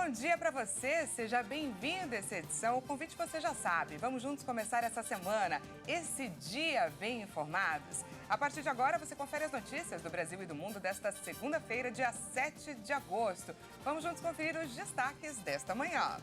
Bom dia para você, seja bem-vindo a essa edição. O convite você já sabe, vamos juntos começar essa semana, esse dia bem informados. A partir de agora você confere as notícias do Brasil e do mundo desta segunda-feira, dia 7 de agosto. Vamos juntos conferir os destaques desta manhã.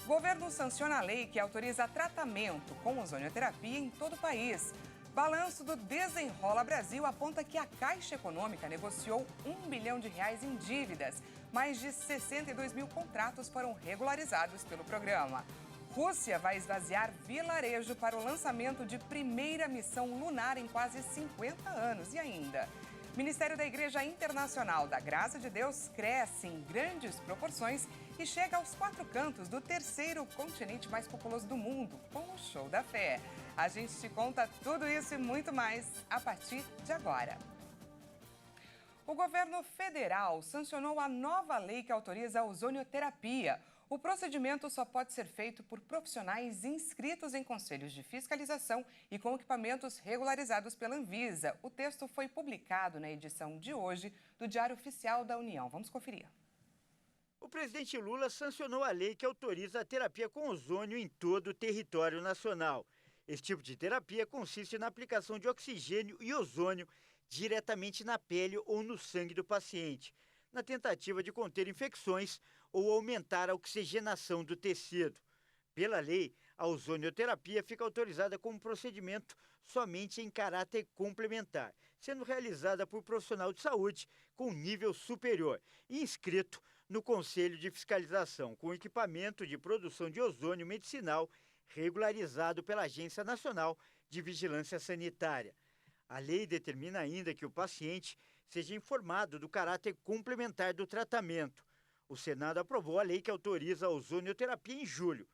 O governo sanciona a lei que autoriza tratamento com ozonioterapia em todo o país. Balanço do Desenrola Brasil aponta que a Caixa Econômica negociou R$ 1 bilhão em dívidas. Mais de 62 mil contratos foram regularizados pelo programa. Rússia vai esvaziar vilarejo para o lançamento de primeira missão lunar em quase 50 anos. E ainda, Ministério da Igreja Internacional da Graça de Deus cresce em grandes proporções e chega aos 4 cantos do terceiro continente mais populoso do mundo, com o Show da Fé. A gente te conta tudo isso e muito mais a partir de agora. O governo federal sancionou a nova lei que autoriza a ozonioterapia. O procedimento só pode ser feito por profissionais inscritos em conselhos de fiscalização e com equipamentos regularizados pela Anvisa. O texto foi publicado na edição de hoje do Diário Oficial da União. Vamos conferir. O presidente Lula sancionou a lei que autoriza a terapia com ozônio em todo o território nacional. Esse tipo de terapia consiste na aplicação de oxigênio e ozônio diretamente na pele ou no sangue do paciente, na tentativa de conter infecções ou aumentar a oxigenação do tecido. Pela lei, a ozonioterapia fica autorizada como procedimento somente em caráter complementar, sendo realizada por profissional de saúde com nível superior e inscrito no Conselho de Fiscalização, com equipamento de produção de ozônio medicinal regularizado pela Agência Nacional de Vigilância Sanitária. A lei determina ainda que o paciente seja informado do caráter complementar do tratamento. O Senado aprovou a lei que autoriza a ozonioterapia em julho.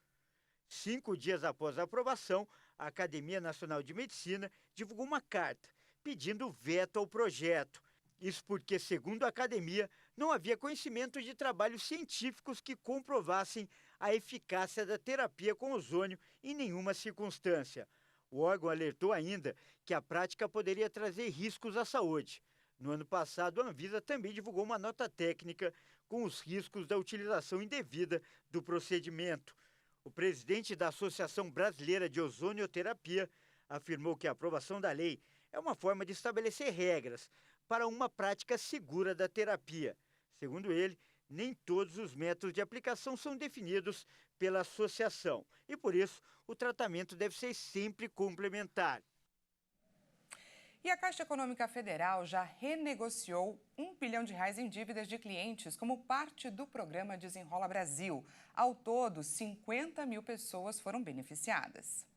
5 dias após a aprovação, a Academia Nacional de Medicina divulgou uma carta pedindo veto ao projeto. Isso porque, segundo a academia, não havia conhecimento de trabalhos científicos que comprovassem a eficácia da terapia com ozônio em nenhuma circunstância. O órgão alertou ainda que a prática poderia trazer riscos à saúde. No ano passado, a Anvisa também divulgou uma nota técnica com os riscos da utilização indevida do procedimento. O presidente da Associação Brasileira de Ozonioterapia afirmou que a aprovação da lei é uma forma de estabelecer regras para uma prática segura da terapia. Segundo ele, nem todos os métodos de aplicação são definidos pela associação e, por isso, o tratamento deve ser sempre complementar. E a Caixa Econômica Federal já renegociou R$ 1 bilhão em dívidas de clientes como parte do programa Desenrola Brasil. Ao todo, 50 mil pessoas foram beneficiadas.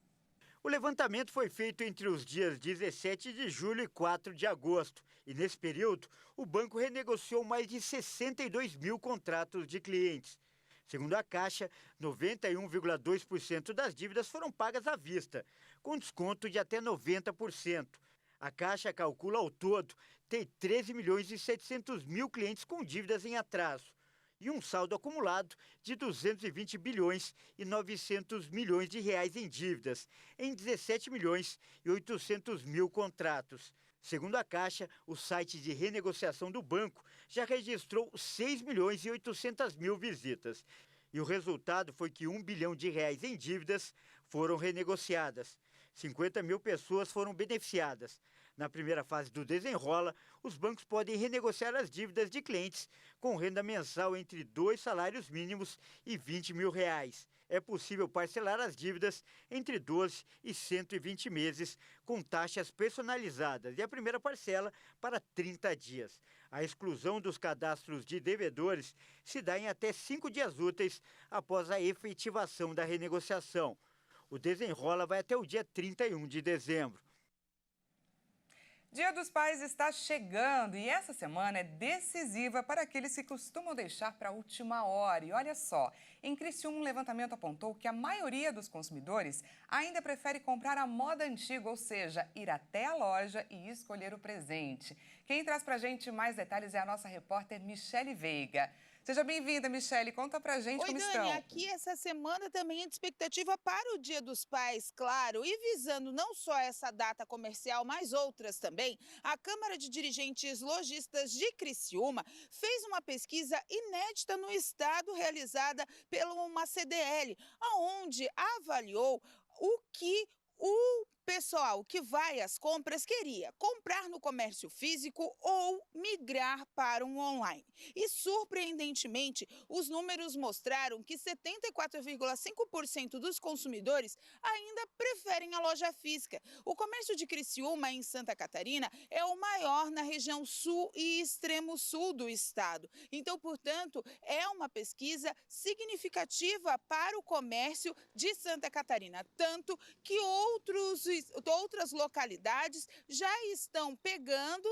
O levantamento foi feito entre os dias 17 de julho e 4 de agosto. E nesse período, o banco renegociou mais de 62 mil contratos de clientes. Segundo a Caixa, 91,2% das dívidas foram pagas à vista, com desconto de até 90%. A Caixa calcula ao todo ter 13 milhões e 700 mil clientes com dívidas em atraso e um saldo acumulado de 220 bilhões e 900 milhões de reais em dívidas, em 17 milhões e 800 mil contratos. Segundo a Caixa, o site de renegociação do banco já registrou 6 milhões e 800 mil visitas. E o resultado foi que R$ 1 bilhão em dívidas foram renegociadas. 50 mil pessoas foram beneficiadas. Na primeira fase do Desenrola, os bancos podem renegociar as dívidas de clientes com renda mensal entre 2 salários mínimos e R$ 20 mil. É possível parcelar as dívidas entre 12 e 120 meses, com taxas personalizadas, e a primeira parcela para 30 dias. A exclusão dos cadastros de devedores se dá em até 5 dias úteis após a efetivação da renegociação. O Desenrola vai até o dia 31 de dezembro. Dia dos Pais está chegando e essa semana é decisiva para aqueles que costumam deixar para a última hora. E olha só, em Criciúma, um levantamento apontou que a maioria dos consumidores ainda prefere comprar a moda antiga, ou seja, ir até a loja e escolher o presente. Quem traz para a gente mais detalhes é a nossa repórter Michele Veiga. Seja bem-vinda, Michele. Conta pra gente Oi, como Dani, estão. aqui essa semana também é de expectativa para o Dia dos Pais, claro, e visando não só essa data comercial, mas outras também, a Câmara de Dirigentes Lojistas de Criciúma fez uma pesquisa inédita no estado realizada pela uma CDL, onde avaliou o que o pessoal que vai às compras queria comprar no comércio físico ou migrar para um online. E, surpreendentemente, os números mostraram que 74,5% dos consumidores ainda preferem a loja física. O comércio de Criciúma, em Santa Catarina, é o maior na região sul e extremo sul do estado. Então, portanto, é uma pesquisa significativa para o comércio de Santa Catarina, tanto que outras localidades já estão pegando,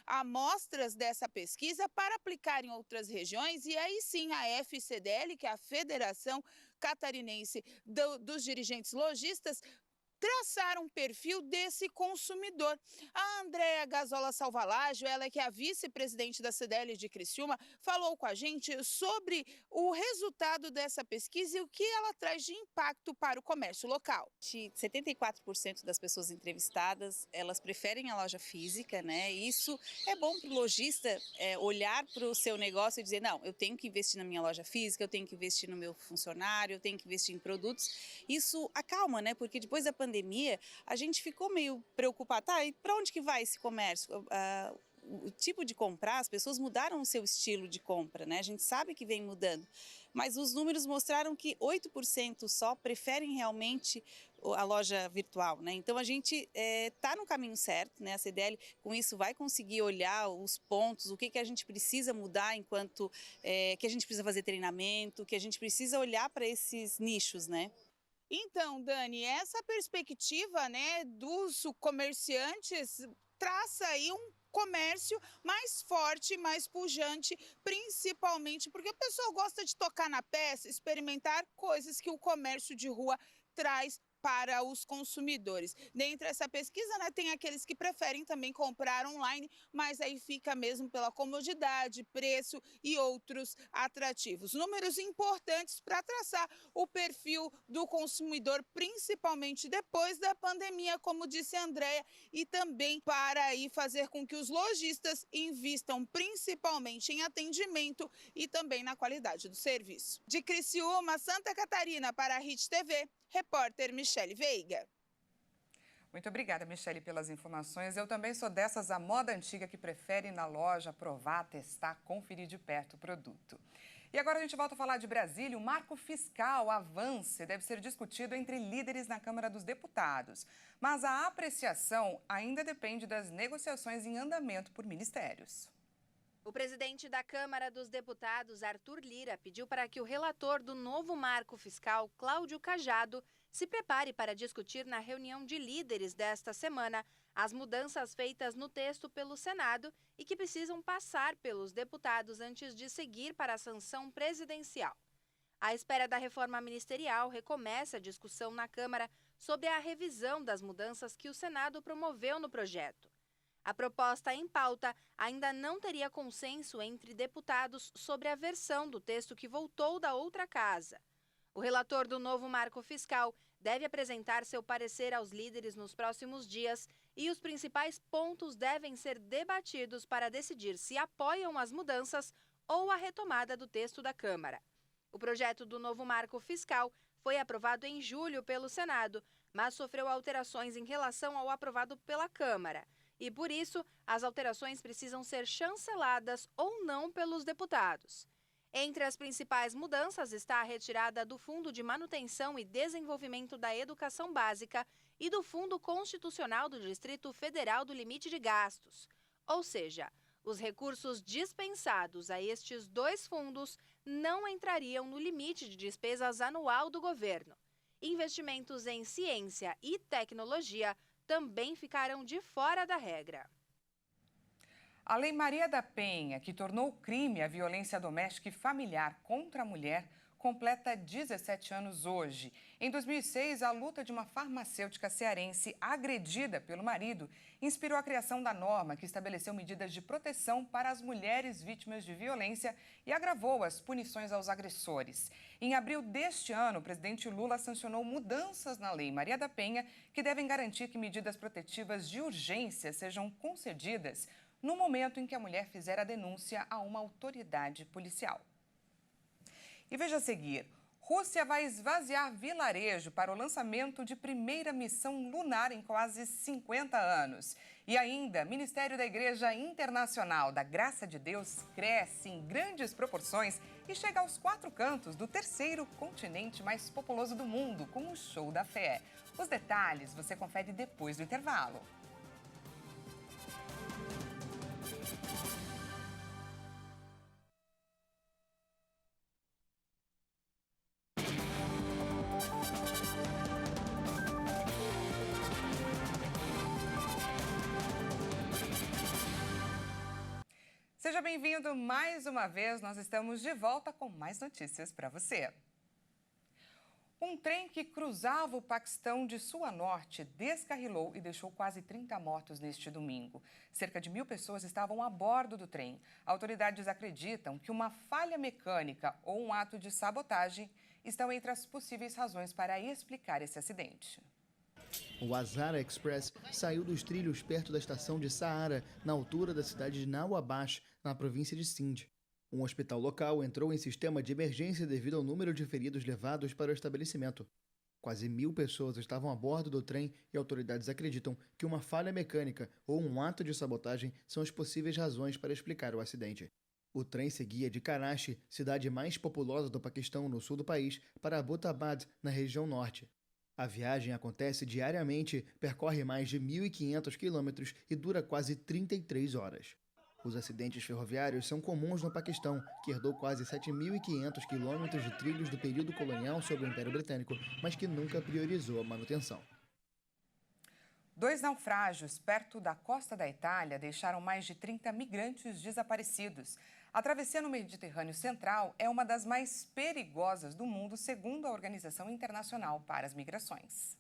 amostras dessa pesquisa para aplicar em outras regiões, e aí sim a FCDL, que é a Federação Catarinense dos Dirigentes Lojistas, traçar um perfil desse consumidor. A Andréa Gazola Salvalágio, ela que é a vice-presidente da CDL de Criciúma, falou com a gente sobre o resultado dessa pesquisa e o que ela traz de impacto para o comércio local. 74% das pessoas entrevistadas, elas preferem a loja física, né? Isso é bom para o lojista olhar para o seu negócio e dizer, não, eu tenho que investir na minha loja física, eu tenho que investir no meu funcionário, eu tenho que investir em produtos. Isso acalma, né? Porque depois da pandemia, a gente ficou meio preocupado. Tá, e para onde que vai esse comércio? O tipo de comprar, as pessoas mudaram o seu estilo de compra, né? A gente sabe que vem mudando. Mas os números mostraram que 8% só preferem realmente a loja virtual, né? Então a gente está no caminho certo, né? A CDL com isso vai conseguir olhar os pontos, o que a gente precisa mudar enquanto que a gente precisa fazer treinamento, que a gente precisa olhar para esses nichos, né? Então, Dani, essa perspectiva, dos comerciantes traça aí um comércio mais forte, mais pujante, principalmente porque o pessoal gosta de tocar na peça, experimentar coisas que o comércio de rua traz para os consumidores. Dentre essa pesquisa, tem aqueles que preferem também comprar online, mas aí fica mesmo pela comodidade, preço e outros atrativos. Números importantes para traçar o perfil do consumidor, principalmente depois da pandemia, como disse a Andréa, e também para aí fazer com que os lojistas invistam principalmente em atendimento e também na qualidade do serviço. De Criciúma, Santa Catarina, para a Hit TV, repórter Michele Veiga. Muito obrigada, Michele, pelas informações. Eu também sou dessas à moda antiga que prefere ir na loja provar, testar, conferir de perto o produto. E agora a gente volta a falar de Brasília. O marco fiscal avance deve ser discutido entre líderes na Câmara dos Deputados. Mas a apreciação ainda depende das negociações em andamento por ministérios. O presidente da Câmara dos Deputados, Arthur Lira, pediu para que o relator do novo marco fiscal, Cláudio Cajado, se prepare para discutir na reunião de líderes desta semana as mudanças feitas no texto pelo Senado e que precisam passar pelos deputados antes de seguir para a sanção presidencial. À espera da reforma ministerial, recomeça a discussão na Câmara sobre a revisão das mudanças que o Senado promoveu no projeto. A proposta em pauta ainda não teria consenso entre deputados sobre a versão do texto que voltou da outra casa. O relator do novo marco fiscal deve apresentar seu parecer aos líderes nos próximos dias e os principais pontos devem ser debatidos para decidir se apoiam as mudanças ou a retomada do texto da Câmara. O projeto do novo marco fiscal foi aprovado em julho pelo Senado, mas sofreu alterações em relação ao aprovado pela Câmara. E, por isso, as alterações precisam ser chanceladas ou não pelos deputados. Entre as principais mudanças está a retirada do Fundo de Manutenção e Desenvolvimento da Educação Básica e do Fundo Constitucional do Distrito Federal do Limite de Gastos. Ou seja, os recursos dispensados a estes dois fundos não entrariam no limite de despesas anual do governo. Investimentos em ciência e tecnologia também ficaram de fora da regra. A Lei Maria da Penha, que tornou crime a violência doméstica e familiar contra a mulher, completa 17 anos hoje. Em 2006, a luta de uma farmacêutica cearense agredida pelo marido inspirou a criação da norma que estabeleceu medidas de proteção para as mulheres vítimas de violência e agravou as punições aos agressores. Em abril deste ano, o presidente Lula sancionou mudanças na Lei Maria da Penha que devem garantir que medidas protetivas de urgência sejam concedidas no momento em que a mulher fizer a denúncia a uma autoridade policial. E veja a seguir, Rússia vai esvaziar vilarejo para o lançamento de primeira missão lunar em quase 50 anos. E ainda, Ministério da Igreja Internacional da Graça de Deus cresce em grandes proporções e chega aos 4 cantos do terceiro continente mais populoso do mundo, com o Show da Fé. Os detalhes você confere depois do intervalo. Seja bem-vindo mais uma vez, nós estamos de volta com mais notícias para você. Um trem que cruzava o Paquistão de sul a norte descarrilou e deixou quase 30 mortos neste domingo. Cerca de 1.000 pessoas estavam a bordo do trem. Autoridades acreditam que uma falha mecânica ou um ato de sabotagem estão entre as possíveis razões para explicar esse acidente. O Hazara Express saiu dos trilhos perto da estação de Saara, na altura da cidade de Nawabash, na província de Sindh. Um hospital local entrou em sistema de emergência devido ao número de feridos levados para o estabelecimento. Quase 1.000 pessoas estavam a bordo do trem e autoridades acreditam que uma falha mecânica ou um ato de sabotagem são as possíveis razões para explicar o acidente. O trem seguia de Karachi, cidade mais populosa do Paquistão no sul do país, para Abbottabad, na região norte. A viagem acontece diariamente, percorre mais de 1.500 quilômetros e dura quase 33 horas. Os acidentes ferroviários são comuns no Paquistão, que herdou quase 7.500 quilômetros de trilhos do período colonial sob o Império Britânico, mas que nunca priorizou a manutenção. 2 naufrágios perto da costa da Itália deixaram mais de 30 migrantes desaparecidos. A travessia no Mediterrâneo Central é uma das mais perigosas do mundo, segundo a Organização Internacional para as Migrações.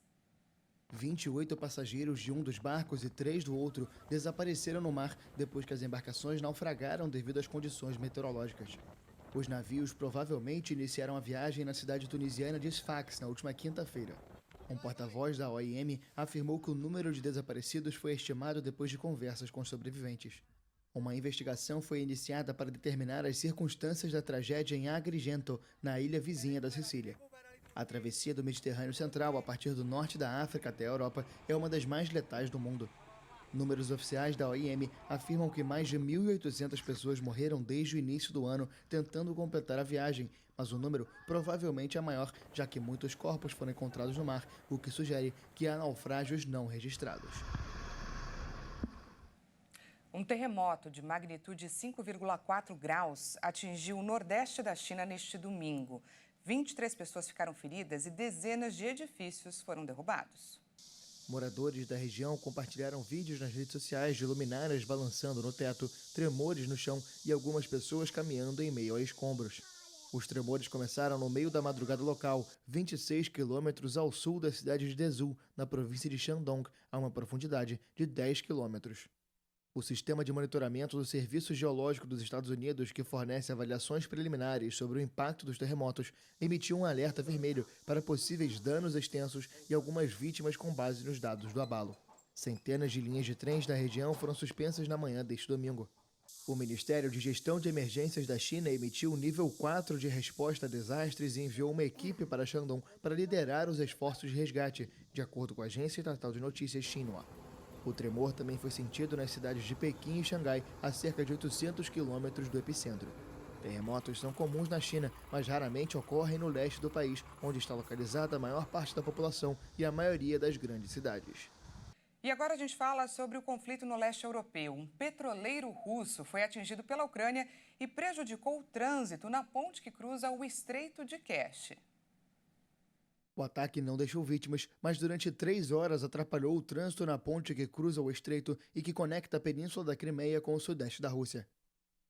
28 passageiros de um dos barcos e 3 do outro desapareceram no mar depois que as embarcações naufragaram devido às condições meteorológicas. Os navios provavelmente iniciaram a viagem na cidade tunisiana de Sfax na última quinta-feira. Um porta-voz da OIM afirmou que o número de desaparecidos foi estimado depois de conversas com sobreviventes. Uma investigação foi iniciada para determinar as circunstâncias da tragédia em Agrigento, na ilha vizinha da Sicília. A travessia do Mediterrâneo Central, a partir do norte da África até a Europa, é uma das mais letais do mundo. Números oficiais da OIM afirmam que mais de 1.800 pessoas morreram desde o início do ano tentando completar a viagem, mas o número provavelmente é maior, já que muitos corpos foram encontrados no mar, o que sugere que há naufrágios não registrados. Um terremoto de magnitude 5,4 graus atingiu o nordeste da China neste domingo. 23 pessoas ficaram feridas e dezenas de edifícios foram derrubados. Moradores da região compartilharam vídeos nas redes sociais de luminárias balançando no teto, tremores no chão e algumas pessoas caminhando em meio a escombros. Os tremores começaram no meio da madrugada local, 26 quilômetros ao sul da cidade de Dezhou, na província de Shandong, a uma profundidade de 10 quilômetros. O sistema de monitoramento do Serviço Geológico dos Estados Unidos, que fornece avaliações preliminares sobre o impacto dos terremotos, emitiu um alerta vermelho para possíveis danos extensos e algumas vítimas com base nos dados do abalo. Centenas de linhas de trens da região foram suspensas na manhã deste domingo. O Ministério de Gestão de Emergências da China emitiu o nível 4 de resposta a desastres e enviou uma equipe para Shandong para liderar os esforços de resgate, de acordo com a agência estatal de notícias Xinhua. O tremor também foi sentido nas cidades de Pequim e Xangai, a cerca de 800 quilômetros do epicentro. Terremotos são comuns na China, mas raramente ocorrem no leste do país, onde está localizada a maior parte da população e a maioria das grandes cidades. E agora a gente fala sobre o conflito no leste europeu. Um petroleiro russo foi atingido pela Ucrânia e prejudicou o trânsito na ponte que cruza o Estreito de Kerch. O ataque não deixou vítimas, mas durante 3 horas atrapalhou o trânsito na ponte que cruza o estreito e que conecta a península da Crimeia com o sudeste da Rússia.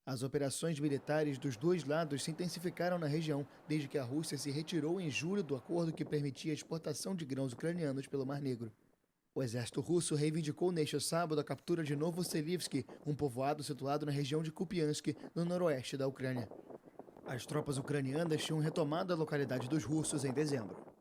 As operações militares dos dois lados se intensificaram na região desde que a Rússia se retirou em julho do acordo que permitia a exportação de grãos ucranianos pelo Mar Negro. O exército russo reivindicou neste sábado a captura de Novoselivsk, um povoado situado na região de Kupiansk, no noroeste da Ucrânia. As tropas ucranianas tinham retomado a localidade dos russos em dezembro.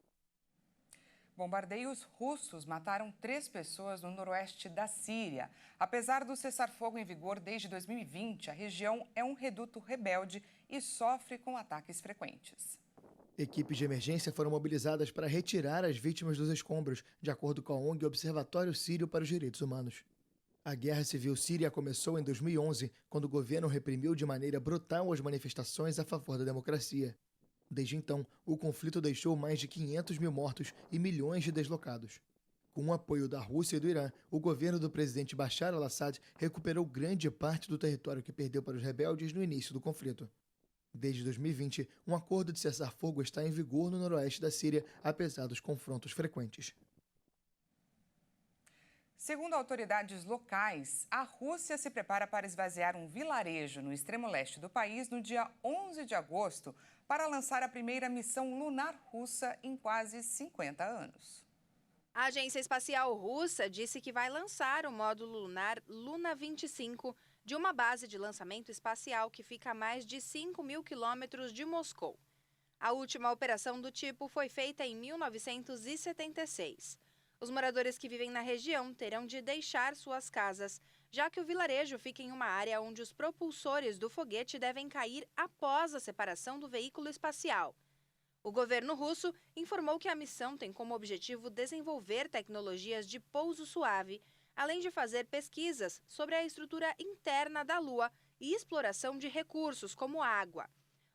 Bombardeios russos mataram 3 pessoas no noroeste da Síria. Apesar do cessar-fogo em vigor desde 2020, a região é um reduto rebelde e sofre com ataques frequentes. Equipes de emergência foram mobilizadas para retirar as vítimas dos escombros, de acordo com a ONG Observatório Sírio para os Direitos Humanos. A Guerra Civil Síria começou em 2011, quando o governo reprimiu de maneira brutal as manifestações a favor da democracia. Desde então, o conflito deixou mais de 500 mil mortos e milhões de deslocados. Com o apoio da Rússia e do Irã, o governo do presidente Bashar al-Assad recuperou grande parte do território que perdeu para os rebeldes no início do conflito. Desde 2020, um acordo de cessar-fogo está em vigor no noroeste da Síria, apesar dos confrontos frequentes. Segundo autoridades locais, a Rússia se prepara para esvaziar um vilarejo no extremo leste do país no dia 11 de agosto para lançar a primeira missão lunar russa em quase 50 anos. A Agência Espacial Russa disse que vai lançar o módulo lunar Luna 25 de uma base de lançamento espacial que fica a mais de 5.000 quilômetros de Moscou. A última operação do tipo foi feita em 1976. Os moradores que vivem na região terão de deixar suas casas, já que o vilarejo fica em uma área onde os propulsores do foguete devem cair após a separação do veículo espacial. O governo russo informou que a missão tem como objetivo desenvolver tecnologias de pouso suave, além de fazer pesquisas sobre a estrutura interna da Lua e exploração de recursos como água.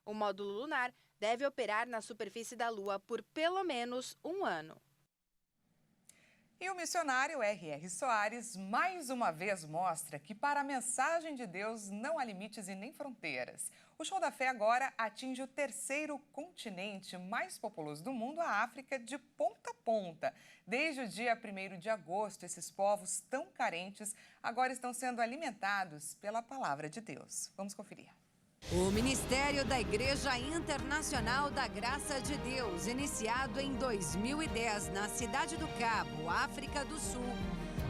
O módulo lunar deve operar na superfície da Lua por pelo menos um ano. E o missionário R.R. Soares mais uma vez mostra que para a mensagem de Deus não há limites e nem fronteiras. O Show da Fé agora atinge o 3º continente mais populoso do mundo, a África, de ponta a ponta. Desde o dia 1º de agosto, esses povos tão carentes agora estão sendo alimentados pela palavra de Deus. Vamos conferir. O Ministério da Igreja Internacional da Graça de Deus, iniciado em 2010 na Cidade do Cabo, África do Sul,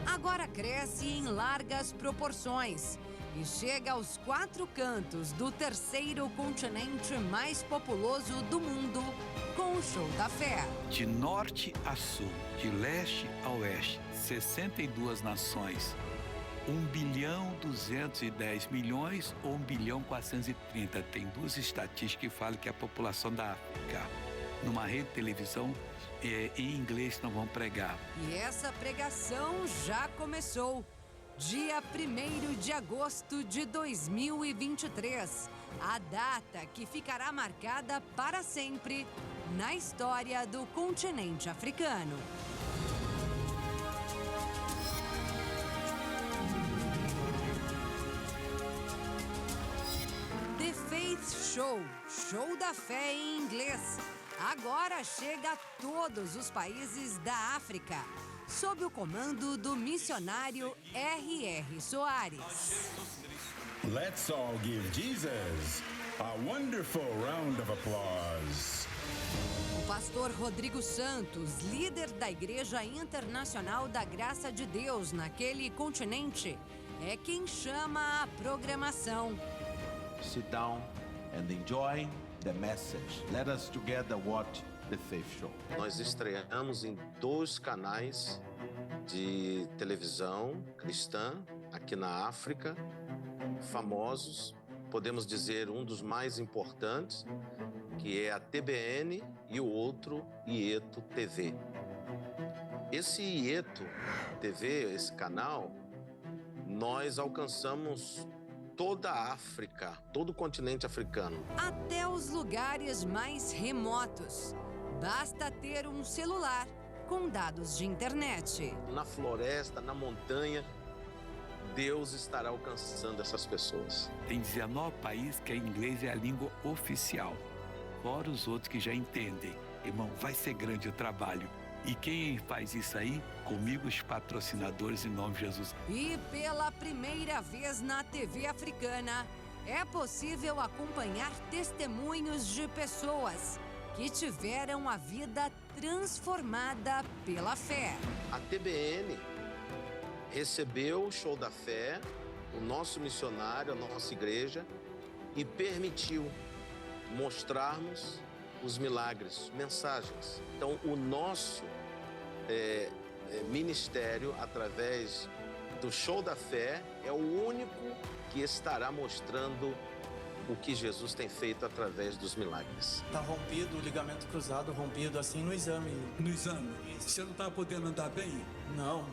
agora cresce em largas proporções e chega aos 4 cantos do 3º continente mais populoso do mundo, com o Show da Fé. De norte a sul, de leste a oeste, 62 nações. 1.210.000.000 ou 1.430.000.000. Tem 2 estatísticas que falam que a população da África, numa rede de televisão, em inglês não vão pregar. E essa pregação já começou. Dia 1º de agosto de 2023. A data que ficará marcada para sempre na história do continente africano. The Faith Show, Show da Fé em inglês, agora chega a todos os países da África, sob o comando do missionário R.R. Soares. Let's all give Jesus a wonderful round of applause. O pastor Rodrigo Santos, líder da Igreja Internacional da Graça de Deus naquele continente, é quem chama a programação. Sit down and enjoy the message. Let us together watch the Faith Show. Nós estreamos em 2 canais de televisão cristã aqui na África, famosos, podemos dizer um dos mais importantes, que é a TBN, e o outro, Ieto TV. Esse Ieto TV, esse canal, nós alcançamos toda a África, todo o continente africano. Até os lugares mais remotos. Basta ter um celular com dados de internet. Na floresta, na montanha, Deus estará alcançando essas pessoas. Tem 19 países que a inglês é a língua oficial, fora os outros que já entendem. Irmão, vai ser grande o trabalho. E quem faz isso aí? Comigo, os patrocinadores, em nome de Jesus. E pela primeira vez na TV africana, é possível acompanhar testemunhos de pessoas que tiveram a vida transformada pela fé. A TBN recebeu o Show da Fé, o nosso missionário, a nossa igreja, e permitiu mostrarmos os milagres, mensagens. Então, o nosso ministério, através do Show da Fé, é o único que estará mostrando o que Jesus tem feito através dos milagres. Tá rompido, o ligamento cruzado rompido assim no exame. No exame? Você não tá podendo andar bem? Não,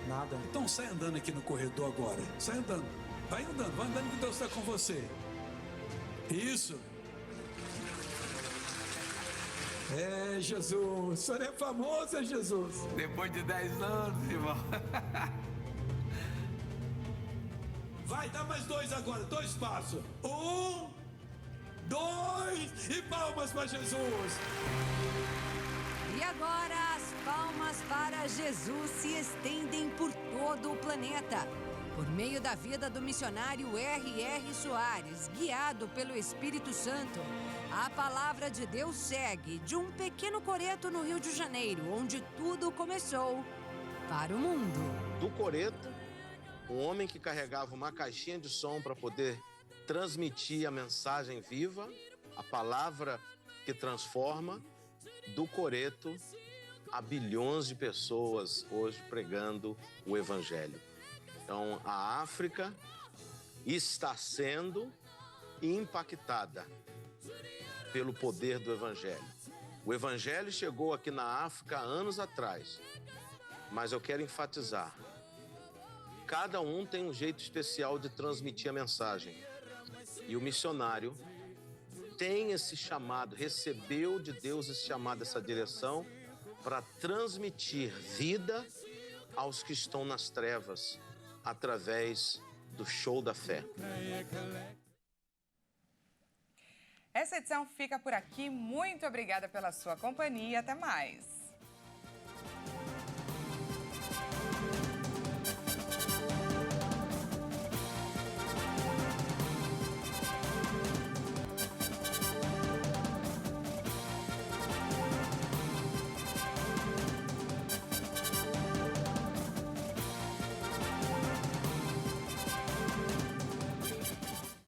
nada. Então sai andando aqui no corredor agora. Sai andando. Vai andando que Deus está com você. Isso. É, Jesus. O senhor é famoso, é Jesus. Depois de 10 anos, irmão. Vai, dá mais 2 agora, 2 passos. 1, 2 e palmas para Jesus. E agora as palmas para Jesus se estendem por todo o planeta. Por meio da vida do missionário R.R. Soares, guiado pelo Espírito Santo, a palavra de Deus segue de um pequeno coreto no Rio de Janeiro, onde tudo começou, para o mundo. Do coreto, um homem que carregava uma caixinha de som para poder transmitir a mensagem viva, a palavra que transforma, do coreto a bilhões de pessoas hoje pregando o Evangelho. Então, a África está sendo impactada pelo poder do Evangelho. O Evangelho chegou aqui na África há anos atrás, mas eu quero enfatizar: cada um tem um jeito especial de transmitir a mensagem. E o missionário tem esse chamado, recebeu de Deus esse chamado, essa direção, para transmitir vida aos que estão nas trevas, através do Show da Fé. Essa edição fica por aqui. Muito obrigada pela sua companhia. Até mais.